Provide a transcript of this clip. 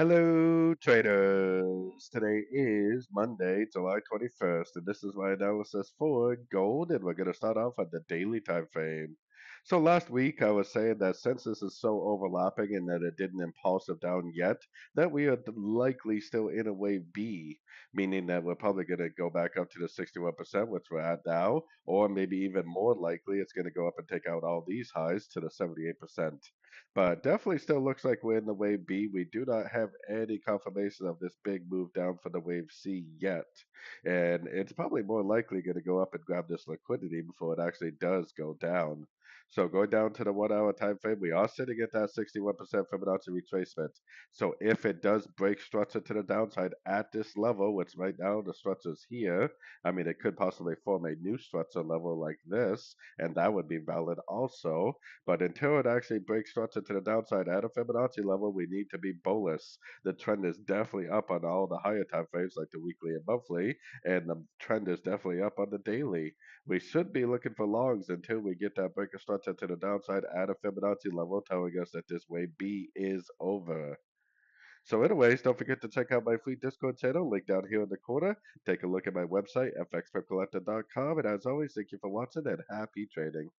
Hello, traders. Today is Monday, July 21st, and this is my analysis for gold, and we're going to start off at the daily time frame. So last week I was saying that since this is so overlapping and that it didn't impulsive down yet, that we are likely still in a wave B, meaning that we're probably going to go back up to the 61%, which we're at now, or maybe even more likely it's going to go up and take out all these highs to the 78%. But definitely still looks like we're in the wave B. We do not have any confirmation of this big move down for the wave C yet. And it's probably more likely going to go up and grab this liquidity before it actually does go down. So going down to the 1 hour time frame, we are sitting at that 61% Fibonacci retracement. So if it does break structure to the downside at this level, which right now the structure's here, I mean, it could possibly form a new structure level like this, and that would be valid also. But until it actually breaks structure to the downside at a Fibonacci level, we need to be bullish. The trend is definitely up on all the higher time frames like the weekly and monthly, and the trend is definitely up on the daily. We should be looking for longs until we get that break of structure to the downside at a Fibonacci level, telling us that this wave B is over. So anyways, don't forget to check out my free Discord channel, link down here in the corner. Take a look at my website, fxpipcollector.com, and as always, thank you for watching and happy trading.